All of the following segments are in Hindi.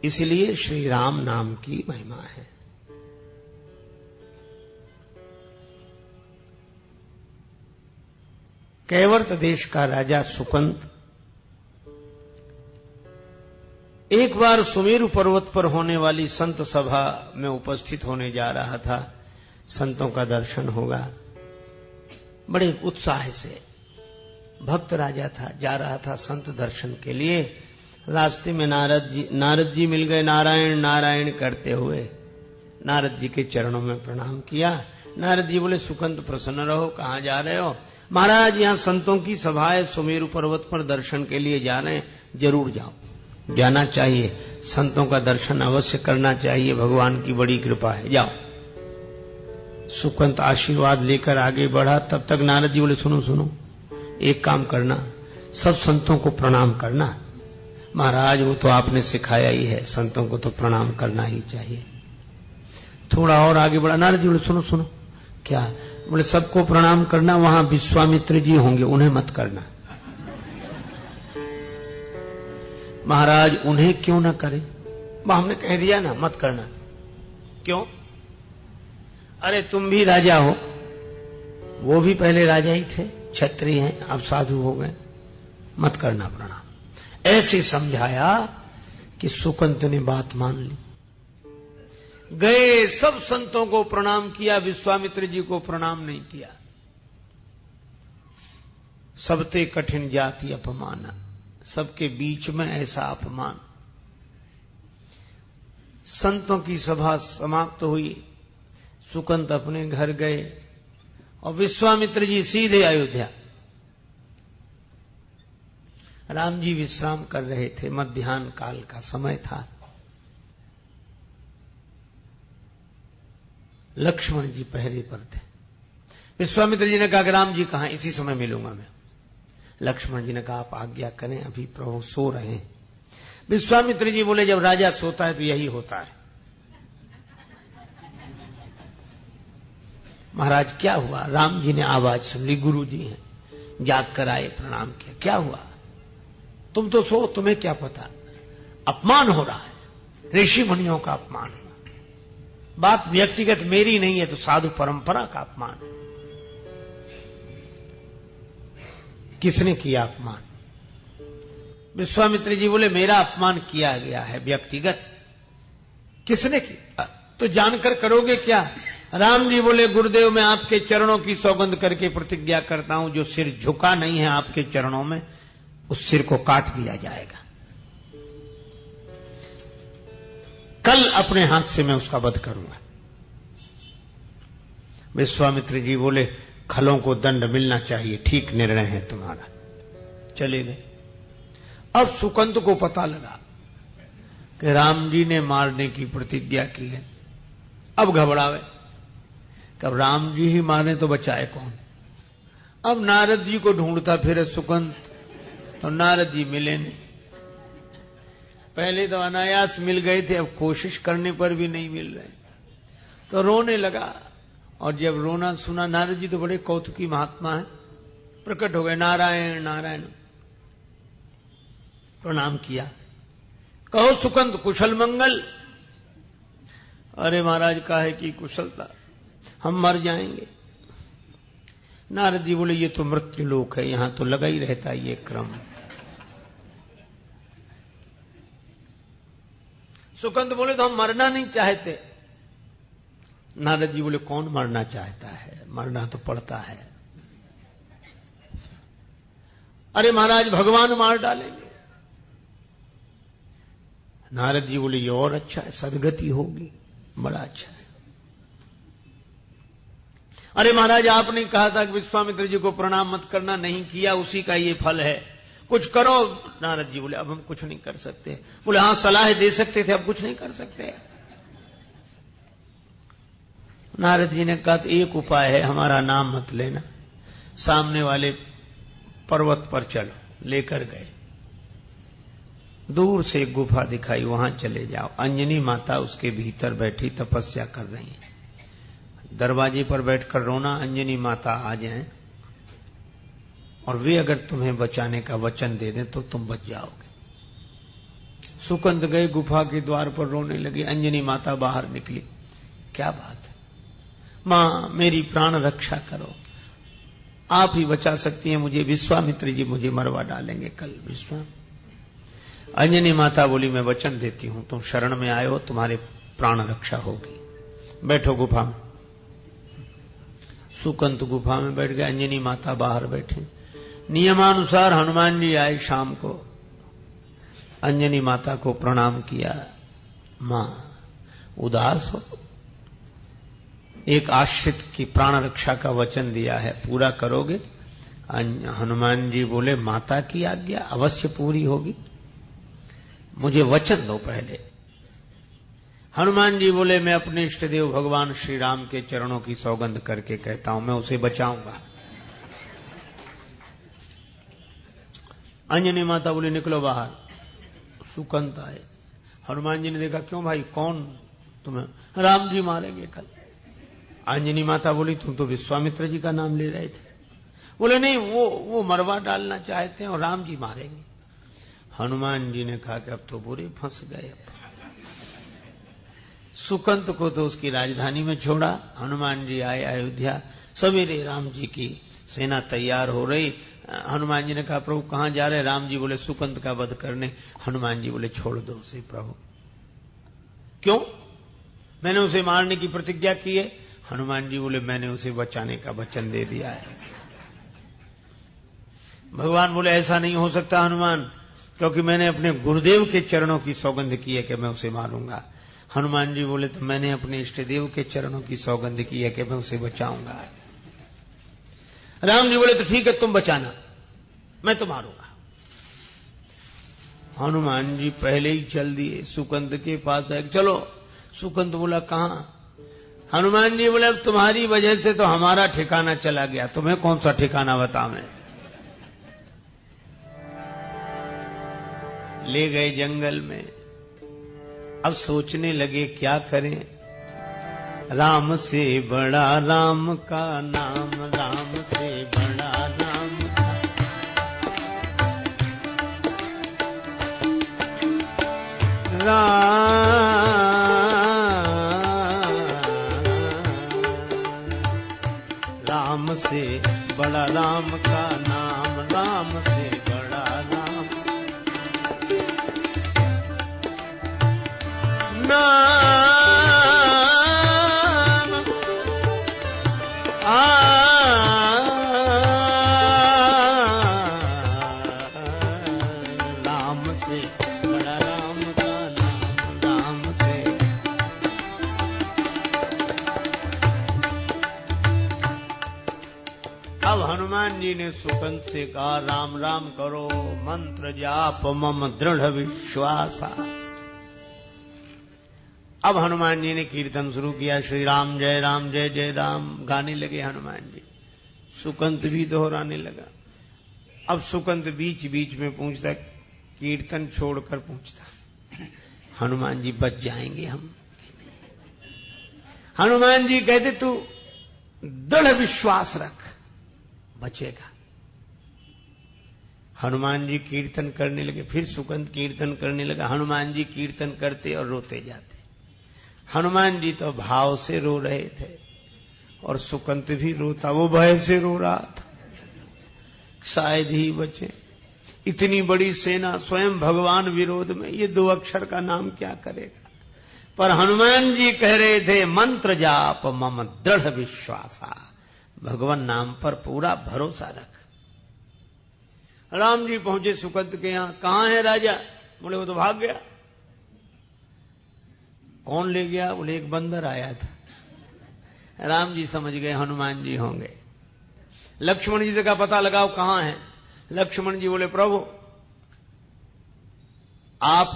इसलिए श्री राम नाम की महिमा है। कैवर्त देश का राजा सुकंत एक बार सुमेरु पर्वत पर होने वाली संत सभा में उपस्थित होने जा रहा था। संतों का दर्शन होगा, बड़े उत्साह से भक्त राजा था, जा रहा था संत दर्शन के लिए। रास्ते में नारद जी मिल गए। नारायण नारायण करते हुए नारद जी के चरणों में प्रणाम किया। नारद जी बोले, सुकंत प्रसन्न रहो, कहां जा रहे हो? महाराज, यहां संतों की सभा है, सुमेरु पर्वत पर दर्शन के लिए जा रहे हैं। जरूर जाओ, जाना चाहिए, संतों का दर्शन अवश्य करना चाहिए, भगवान की बड़ी कृपा है, जाओ। सुकंत आशीर्वाद लेकर आगे बढ़ा। तब तक नारद जी बोले, सुनो सुनो, एक काम करना, सब संतों को प्रणाम करना। महाराज, वो तो आपने सिखाया ही है, संतों को तो प्रणाम करना ही चाहिए। थोड़ा और आगे बढ़ा। नारद जी बोले, सुनो सुनो, क्या? बोले, सबको प्रणाम करना, वहां विश्वामित्र जी होंगे, उन्हें मत करना। महाराज, उन्हें क्यों ना करें? हमने कह दिया ना, मत करना। क्यों? अरे तुम भी राजा हो, वो भी पहले राजा ही थे, क्षत्रिय हैं, अब साधु हो गए, मत करना प्रणाम। ऐसे समझाया कि सुकंत ने बात मान ली। गए, सब संतों को प्रणाम किया, विश्वामित्र जी को प्रणाम नहीं किया। सबते कठिन जाति अपमान, सबके बीच में ऐसा अपमान। संतों की सभा समाप्त हुई, सुकंत अपने घर गए और विश्वामित्र जी सीधे अयोध्या। राम जी विश्राम कर रहे थे, मध्याह्न काल का समय था। लक्ष्मण जी पहरे पर थे। विश्वामित्र जी ने कहा कि राम जी कहां? इसी समय मिलूंगा मैं। लक्ष्मण जी ने कहा, आप आज्ञा करें, अभी प्रभु सो रहे हैं। विश्वामित्र जी बोले, जब राजा सोता है तो यही होता है। महाराज, क्या हुआ? राम जी ने आवाज सुन ली, गुरु जी हैं, जाग कर आए, प्रणाम किया। क्या हुआ? तुम तो सो, तुम्हें क्या पता? अपमान हो रहा है, ऋषि मुनियों का अपमान है। बात व्यक्तिगत मेरी नहीं है, तो साधु परंपरा का अपमान है। किसने किया अपमान? विश्वामित्र जी बोले, मेरा अपमान किया गया है व्यक्तिगत। किसने किया? तो जानकर करोगे क्या? राम जी बोले, गुरुदेव, मैं आपके चरणों की सौगंध करके प्रतिज्ञा करता हूं, जो सिर झुका नहीं है आपके चरणों में, उस सिर को काट दिया जाएगा। कल अपने हाथ से मैं उसका वध करूंगा। विश्वामित्र जी बोले, खलों को दंड मिलना चाहिए, ठीक निर्णय है तुम्हारा। चले गए। अब सुकंत को पता लगा कि राम जी ने मारने की प्रतिज्ञा की है। अब घबरावे, कब राम जी ही मारने तो बचाए कौन? अब नारद जी को ढूंढता फिरे सुकंत, तो नारद जी मिले नहीं। पहले तो अनायास मिल गए थे, अब कोशिश करने पर भी नहीं मिल रहे, तो रोने लगा। और जब रोना सुना, नारद जी तो बड़े कौतुकी महात्मा हैं, प्रकट हो गए, नारायण नारायण, प्रणाम किया। कहो सुकंत, कुशल मंगल? अरे महाराज, काहे की कुशलता, हम मर जाएंगे। नारद जी बोले, ये तो मृत्यु लोक है, यहां तो लगा ही रहता है ये क्रम। सुकंत बोले, तो हम मरना नहीं चाहते। नारद जी बोले, कौन मरना चाहता है? मरना तो पड़ता है। अरे महाराज, भगवान मार डालेंगे। नारद जी बोले, ये और अच्छा है, सदगति होगी, बड़ा अच्छा है। अरे महाराज, आपने कहा था कि विश्वामित्र जी को प्रणाम मत करना, नहीं किया, उसी का ये फल है, कुछ करो। नारद जी बोले, अब हम कुछ नहीं कर सकते। बोले, हां, सलाह दे सकते थे, अब कुछ नहीं कर सकते। नारद जी ने कहा, तो एक उपाय है, हमारा नाम मत लेना, सामने वाले पर्वत पर चलो। लेकर गए, दूर से एक गुफा दिखाई, वहां चले जाओ। अंजनी माता उसके भीतर बैठी तपस्या कर रही है। दरवाजे पर बैठकर रोना, अंजनी माता आ जाएं और वे अगर तुम्हें बचाने का वचन दे दें तो तुम बच जाओगे। सुकंत गए गुफा के द्वार पर, रोने लगे। अंजनी माता बाहर निकली। क्या बात है? मां मेरी प्राण रक्षा करो, आप ही बचा सकती हैं मुझे, विश्वामित्र जी मुझे मरवा डालेंगे कल। अंजनी माता बोली मैं वचन देती हूं, तुम शरण में आए हो, तुम्हारे प्राण रक्षा होगी, बैठो गुफा में। सुकंत गुफा में बैठ गए, अंजनी माता बाहर बैठी। नियमानुसार हनुमान जी आए शाम को, अंजनी माता को प्रणाम किया। मां उदास हो, एक आश्रित की प्राण रक्षा का वचन दिया है, पूरा करोगे? हनुमान जी बोले माता की आज्ञा अवश्य पूरी होगी, मुझे वचन दो पहले। हनुमान जी बोले मैं अपने इष्ट देव भगवान श्री राम के चरणों की सौगंध करके कहता हूं, मैं उसे बचाऊंगा। अंजनी माता बोली निकलो बाहर। सुकंत आए, हनुमान जी ने देखा क्यों भाई, कौन तुम्हें? राम जी मारेंगे कल। अंजनी माता बोली तुम तो विश्वामित्र जी का नाम ले रहे थे। बोले नहीं, वो मरवा डालना चाहते हैं और राम जी मारेंगे। हनुमान जी ने कहा कि अब तो बुरे फंस गए। सुकंत को तो उसकी राजधानी में छोड़ा। हनुमान जी आए अयोध्या, सवेरे राम जी की सेना तैयार हो रही। हनुमान जी ने कहा प्रभु कहां जा रहे? राम जी बोले सुकंत का वध करने। हनुमान जी बोले छोड़ दो उसे प्रभु। क्यों? मैंने उसे मारने की प्रतिज्ञा की है। हनुमान जी बोले मैंने उसे बचाने का वचन दे दिया है। भगवान बोले ऐसा नहीं हो सकता हनुमान, क्योंकि मैंने अपने गुरुदेव के चरणों की सौगंध की है कि मैं उसे मारूंगा। हनुमान जी बोले तो मैंने अपने इष्ट देव के चरणों की सौगंध की है कि मैं उसे बचाऊंगा। राम जी बोले तो ठीक है तुम बचाना, मैं तो मारूंगा। हनुमान जी पहले ही चल दिए सुकंत के पास आए। चलो। सुकंत बोला कहां? हनुमान जी बोले अब तुम्हारी वजह से तो हमारा ठिकाना चला गया, तुम्हें कौन सा ठिकाना बता मैं। ले गए जंगल में। अब सोचने लगे क्या करें। राम से बड़ा राम का नाम, राम से बड़ा राम का। राम से बड़ा राम का नाम, राम से बड़ा राम नाम। राम से बड़ा राम का नाम, राम से। अब हनुमान जी ने सुकंत से कहा राम राम करो, मंत्र जाप मम दृढ़ विश्वासा। अब हनुमान जी ने कीर्तन शुरू किया, श्री राम जय जय राम गाने लगे हनुमान जी। सुकंत भी दोहराने लगा। अब सुकंत बीच बीच में पूछता, कीर्तन छोड़कर पूछता हनुमान जी बच जाएंगे हम? हनुमान जी कहते तू दृढ़ विश्वास रख, बचेगा। हनुमान जी कीर्तन करने लगे। फिर सुकंत कीर्तन करने लगा। हनुमान जी कीर्तन करते और रोते जाते। हनुमान जी तो भाव से रो रहे थे और सुकंत भी रोता, वो भय से रो रहा था शायद ही बचे। इतनी बड़ी सेना, स्वयं भगवान विरोध में, ये दो अक्षर का नाम क्या करेगा। पर हनुमान जी कह रहे थे मंत्र जाप मम दृढ़ विश्वासा, भगवान नाम पर पूरा भरोसा रख। राम जी पहुंचे सुकंत के यहां। कहां है राजा? बोले वो तो भाग गया। कौन ले गया? बोले एक बंदर आया था। राम जी समझ गए हनुमान जी होंगे। लक्ष्मण जी से का पता लगाओ कहां है। लक्ष्मण जी बोले प्रभु आप,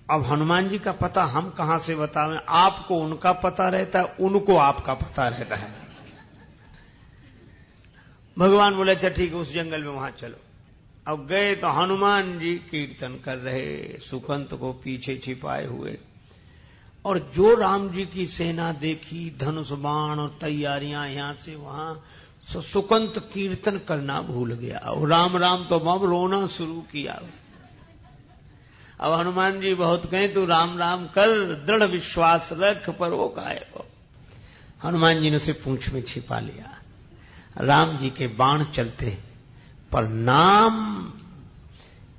अब हनुमान जी का पता हम कहां से बतावें, आपको उनका पता रहता है, उनको आपका पता रहता है। भगवान बोले अच्छा ठीक है उस जंगल में वहां चलो। अब गए तो हनुमान जी कीर्तन कर रहे, सुकंत को पीछे छिपाए हुए। और जो राम जी की सेना देखी, धनुष बाण और तैयारियां यहां से वहां, सुकंत कीर्तन करना भूल गया और राम राम तो अब रोना शुरू किया। अब हनुमान जी बहुत कहें तू राम राम कर, दृढ़ विश्वास रख, पर वो काहे को। हनुमान जी ने उसे पूंछ में छिपा लिया। राम जी के बाण चलते, पर नाम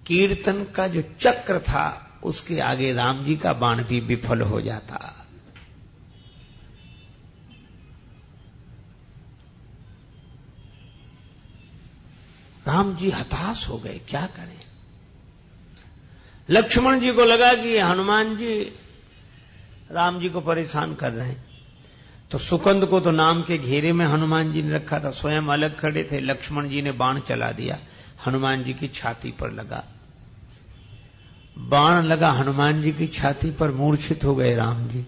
कीर्तन का जो चक्र था उसके आगे राम जी का बाण भी विफल हो जाता। राम जी हताश हो गए, क्या करें। लक्ष्मण जी को लगा कि हनुमान जी राम जी को परेशान कर रहे हैं, तो सुकंद को तो नाम के घेरे में हनुमान जी ने रखा था, स्वयं अलग खड़े थे। लक्ष्मण जी ने बाण चला दिया, हनुमान जी की छाती पर लगा। बाण लगा हनुमान जी की छाती पर, मूर्छित हो गए राम जी।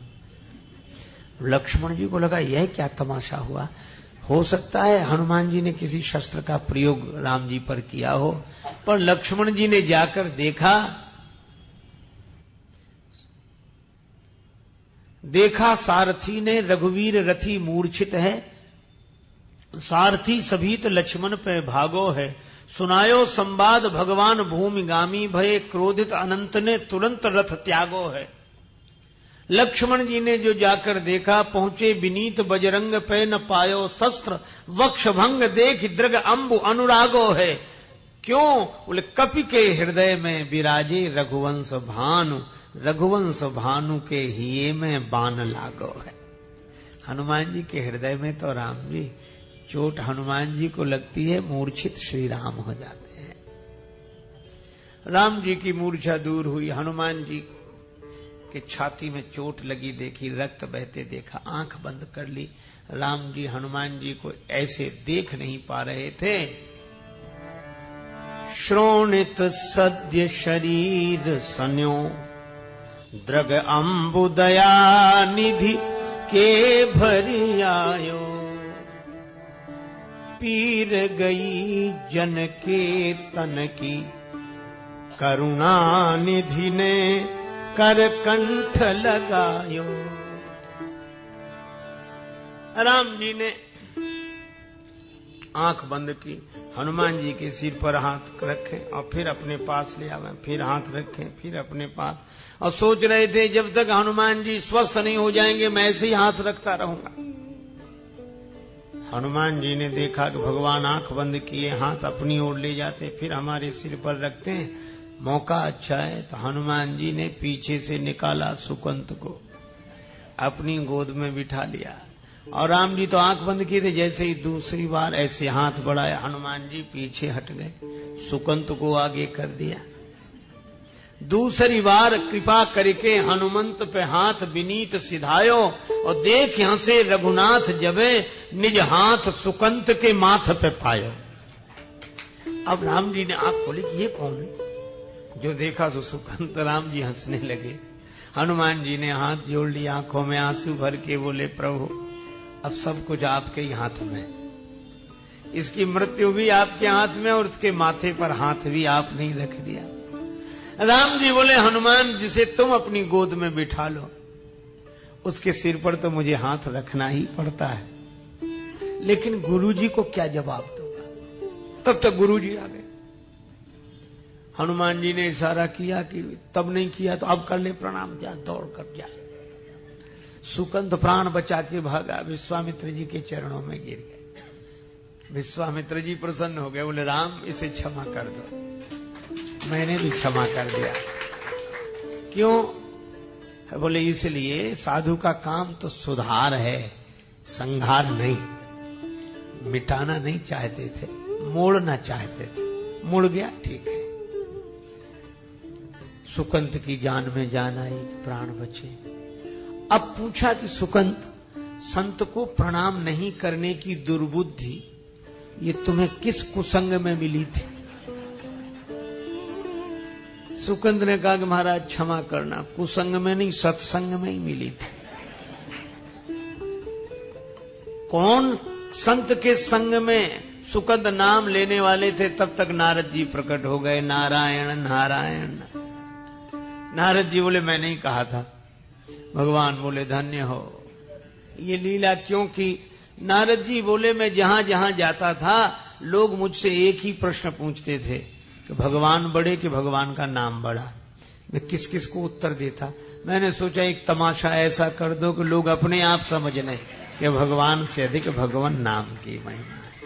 लक्ष्मण जी को लगा यह क्या तमाशा हुआ, हो सकता है हनुमान जी ने किसी शस्त्र का प्रयोग राम जी पर किया हो। पर लक्ष्मण जी ने जाकर देखा सारथी ने रघुवीर रथी मूर्छित है, सारथी सभीत लक्ष्मण पे भागो है, सुनायो संवाद भगवान भूमिगामी भये, क्रोधित अनंत ने तुरंत रथ त्यागो है। लक्ष्मण जी ने जो जाकर देखा, पहुंचे विनीत बजरंग पे न पायो शस्त्र, वक्ष भंग देख दृग अंबु अनुरागो है। क्यों? बोले कपि के हृदय में विराजे रघुवंश भानु, रघुवंश भानु के हिये में बाण लागो है। हनुमान जी के हृदय में तो राम जी, चोट हनुमान जी को लगती है, मूर्छित श्री राम हो जाते हैं। राम जी की मूर्छा दूर हुई, हनुमान जी के छाती में चोट लगी देखी, रक्त बहते देखा, आंख बंद कर ली। राम जी हनुमान जी को ऐसे देख नहीं पा रहे थे। श्रोणित सद्य शरीर सन्यो, द्रग अंबु दया निधि के भरी आयो, पीर गई जन के तन की, करुणा निधि ने कर कंठ लगायो। राम जी ने आंख बंद की, हनुमान जी के सिर पर हाथ रखे और फिर अपने पास ले आवे, फिर हाथ रखे, फिर अपने पास, और सोच रहे थे जब तक हनुमान जी स्वस्थ नहीं हो जाएंगे मैं ऐसे ही हाथ रखता रहूंगा। हनुमान जी ने देखा कि भगवान आंख बंद किए हाथ अपनी ओर ले जाते, फिर हमारे सिर पर रखते हैं, मौका अच्छा है। तो हनुमान जी ने पीछे से निकाला सुकंत को, अपनी गोद में बिठा लिया, और राम जी तो आंख बंद किए थे। जैसे ही दूसरी बार ऐसे हाथ बढ़ाया, हनुमान जी पीछे हट गए, सुकंत को आगे कर दिया। दूसरी बार कृपा करके हनुमंत पे हाथ विनीत सिधायो, और देख यहां से रघुनाथ जबे निज हाथ सुकंत के माथ पे पायो। अब राम जी ने आंख खोली कि ये कौन है, जो देखा तो सुकंत। राम जी हंसने लगे। हनुमान जी ने हाथ जोड़ लिया, आंखों में आंसू भर के बोले, प्रभु अब सब कुछ आपके ही हाथ में, इसकी मृत्यु भी आपके हाथ में और उसके माथे पर हाथ भी आपने ही रख दिया। राम जी बोले, हनुमान जिसे तुम अपनी गोद में बिठा लो, उसके सिर पर तो मुझे हाथ रखना ही पड़ता है, लेकिन गुरुजी को क्या जवाब दूंगा। तब तक गुरुजी आ गए। हनुमान जी ने इशारा किया कि तब नहीं किया तो अब कर ले प्रणाम, जा दौड़ कर जा। सुकंत प्राण बचा के भागा, विश्वामित्र जी के चरणों में गिर गए। विश्वामित्र जी प्रसन्न हो गए, बोले राम इसे क्षमा कर दो। मैंने भी क्षमा कर दिया। क्यों? बोले इसलिए साधु का काम तो सुधार है, संहार नहीं। मिटाना नहीं चाहते थे, मोड़ना चाहते थे, मुड़ गया ठीक है। सुकंत की जान में जान आई, प्राण बचे। अब पूछा कि सुकंत, संत को प्रणाम नहीं करने की दुर्बुद्धि ये तुम्हें किस कुसंग में मिली थी? सुकंत ने कहा कि महाराज क्षमा करना, कुसंग में नहीं सत्संग में ही मिली थी। कौन संत के संग में सुकंत नाम लेने वाले थे, तब तक नारद जी प्रकट हो गए। नारायण नारायण। नारद जी बोले मैंने ही कहा था। भगवान बोले धन्य हो ये लीला, क्योंकि नारद जी बोले मैं जहां जहां जाता था लोग मुझसे एक ही प्रश्न पूछते थे कि भगवान बड़े कि भगवान का नाम बड़ा। मैं किस किस को उत्तर देता। मैंने सोचा एक तमाशा ऐसा कर दो कि लोग अपने आप समझ लें कि भगवान से अधिक भगवान नाम की महिमा है।